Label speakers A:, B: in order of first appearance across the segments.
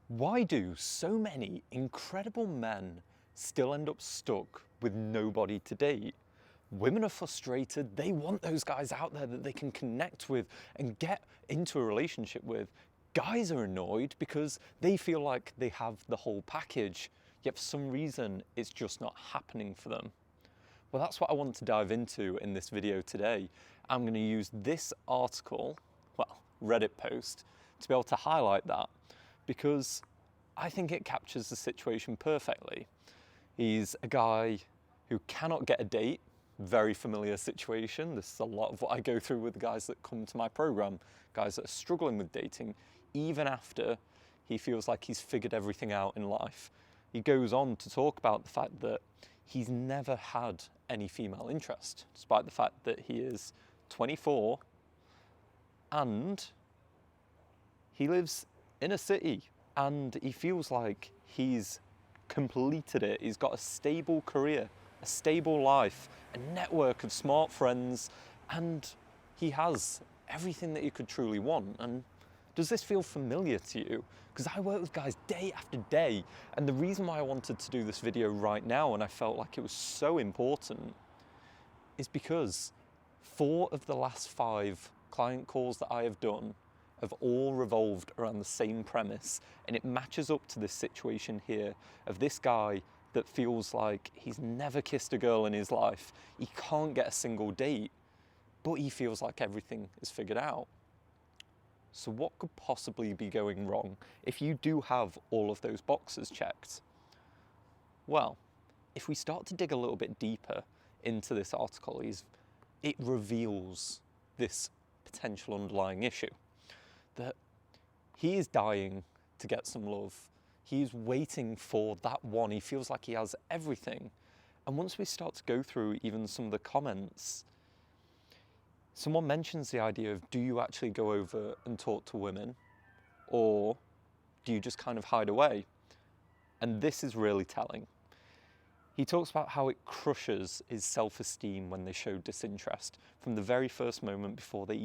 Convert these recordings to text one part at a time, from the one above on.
A: Why do so many incredible men still end up stuck with nobody to date? Women are frustrated, they want those guys out there that they can connect with and get into a relationship with. Guys are annoyed because they feel like they have the whole package, yet for some reason it's just not happening for them. Well, that's what I want to dive into in this video today. I'm going to use this article, well, Reddit post, to be able to highlight that because I think it captures the situation perfectly. He's a guy who cannot get a date, very familiar situation. This is a lot of what I go through with the guys that come to my program, guys that are struggling with dating, even after he feels like he's figured everything out in life. He goes on to talk about the fact that he's never had any female interest, despite the fact that he is 24 and he lives in a city and he feels like he's completed it. He's got a stable career, a stable life, a network of smart friends, and he has everything that you could truly want. And does this feel familiar to you? Because I work with guys day after day, and the reason why I wanted to do this video right now, and I felt like it was so important, is because 4 of the last 5 client calls that I have done have all revolved around the same premise, and it matches up to this situation here of this guy that feels like he's never kissed a girl in his life, he can't get a single date, but he feels like everything is figured out. So what could possibly be going wrong if you do have all of those boxes checked? Well, if we start to dig a little bit deeper into this article, it reveals this potential underlying issue. That he is dying to get some love. He's waiting for that one. He feels like he has everything. And once we start to go through even some of the comments, someone mentions the idea of, do you actually go over and talk to women? Or do you just kind of hide away? And this is really telling. He talks about how it crushes his self-esteem when they show disinterest. From the very first moment before he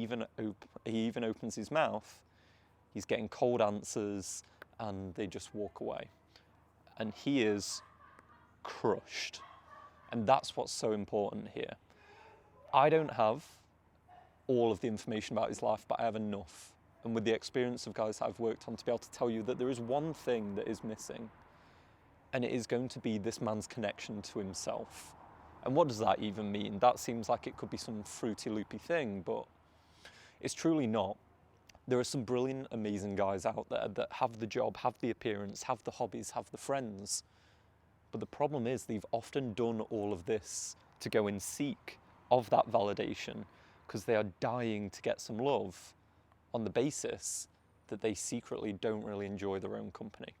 A: even opens his mouth, he's getting cold answers and they just walk away. And he is crushed. And that's what's so important here. I don't have all of the information about his life, but I have enough. And with the experience of guys that I've worked on, to be able to tell you that there is one thing that is missing. And it is going to be this man's connection to himself. And what does that even mean? That seems like it could be some fruity loopy thing, but it's truly not. There are some brilliant, amazing guys out there that have the job, have the appearance, have the hobbies, have the friends. But the problem is they've often done all of this to go and seek of that validation because they are dying to get some love on the basis that they secretly don't really enjoy their own company.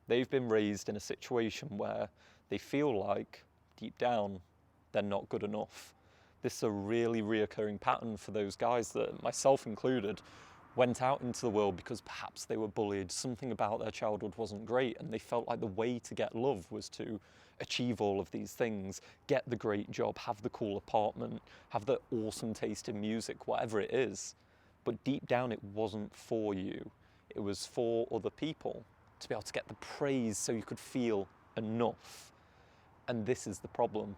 A: They've been raised in a situation where they feel like, deep down, they're not good enough. This is a really reoccurring pattern for those guys that, myself included, went out into the world because perhaps they were bullied, something about their childhood wasn't great, and they felt like the way to get love was to achieve all of these things, get the great job, have the cool apartment, have the awesome taste in music, whatever it is. But deep down, it wasn't for you. It was for other people, to be able to get the praise so you could feel enough. And this is the problem.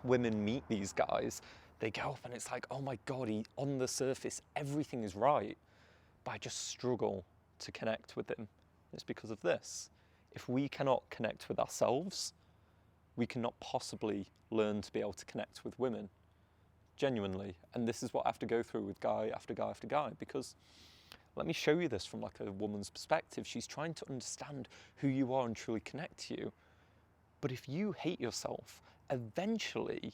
A: Women meet these guys, they go up and it's like, oh my God, on the surface, everything is right, but I just struggle to connect with him. It's because of this. If we cannot connect with ourselves, we cannot possibly learn to be able to connect with women, genuinely. And this is what I have to go through with guy after guy after guy, because let me show you this from like a woman's perspective. She's trying to understand who you are and truly connect to you. But if you hate yourself, eventually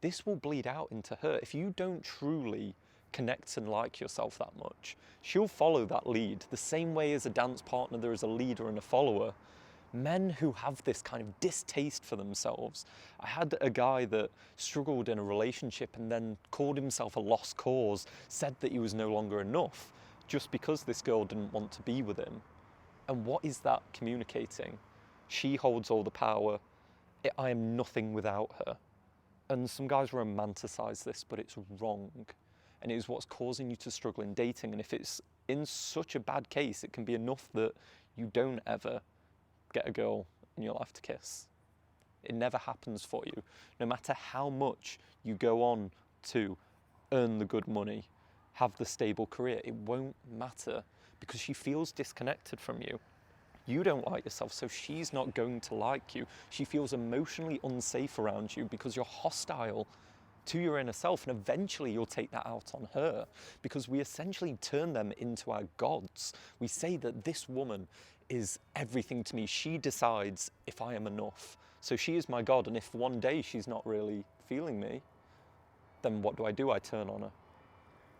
A: this will bleed out into her. If you don't truly connect and like yourself that much, she'll follow that lead. The same way as a dance partner, there is a leader and a follower. Men who have this kind of distaste for themselves. I had a guy that struggled in a relationship and then called himself a lost cause, said that he was no longer enough, just because this girl didn't want to be with him. And what is that communicating? She holds all the power. I am nothing without her. And some guys romanticize this, but it's wrong. And it is what's causing you to struggle in dating. And if it's in such a bad case, it can be enough that you don't ever get a girl in your life to kiss. It never happens for you. No matter how much you go on to earn the good money, have the stable career, it won't matter because she feels disconnected from you. You don't like yourself, so she's not going to like you. She feels emotionally unsafe around you because you're hostile to your inner self, and eventually you'll take that out on her because we essentially turn them into our gods. We say that this woman is everything to me. She decides if I am enough. So she is my God, and if one day she's not really feeling me, then what do? I turn on her.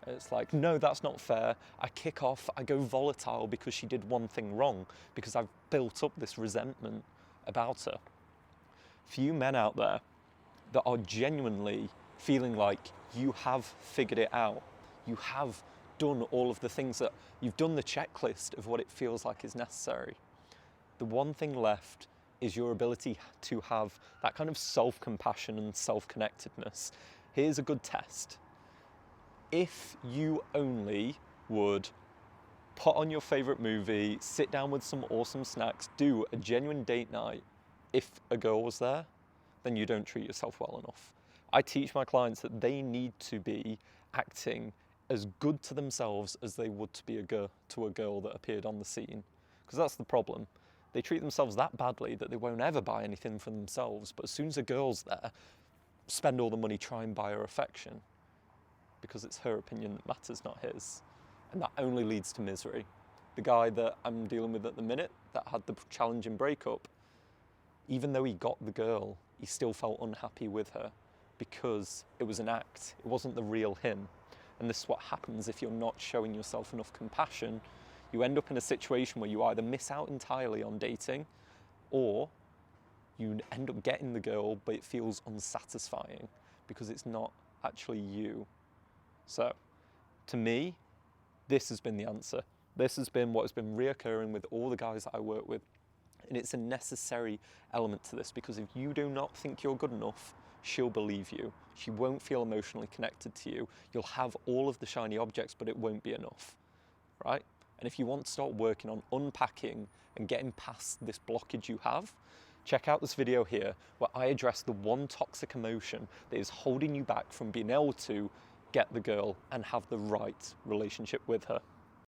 A: It's like, no, that's not fair. I kick off, I go volatile because she did one thing wrong, because I've built up this resentment about her. For you men out there that are genuinely feeling like you have figured it out, you have done all of the things that, you've done the checklist of what it feels like is necessary. The one thing left is your ability to have that kind of self-compassion and self-connectedness. Here's a good test. If you only would put on your favorite movie, sit down with some awesome snacks, do a genuine date night, if a girl was there, then you don't treat yourself well enough. I teach my clients that they need to be acting as good to themselves as they would to be a girl that appeared on the scene. Because that's the problem. They treat themselves that badly that they won't ever buy anything for themselves. But as soon as a girl's there, spend all the money, try and buy her affection. Because it's her opinion that matters, not his. And that only leads to misery. The guy that I'm dealing with at the minute, that had the challenging breakup, even though he got the girl, he still felt unhappy with her because it was an act. It wasn't the real him. And this is what happens if you're not showing yourself enough compassion. You end up in a situation where you either miss out entirely on dating, or you end up getting the girl, but it feels unsatisfying because it's not actually you. So, to me, this has been the answer. This has been what has been reoccurring with all the guys that I work with. And it's a necessary element to this, because if you do not think you're good enough, she'll believe you. She won't feel emotionally connected to you. You'll have all of the shiny objects, but it won't be enough, right? And if you want to start working on unpacking and getting past this blockage you have, check out this video here where I address the one toxic emotion that is holding you back from being able to get the girl and have the right relationship with her.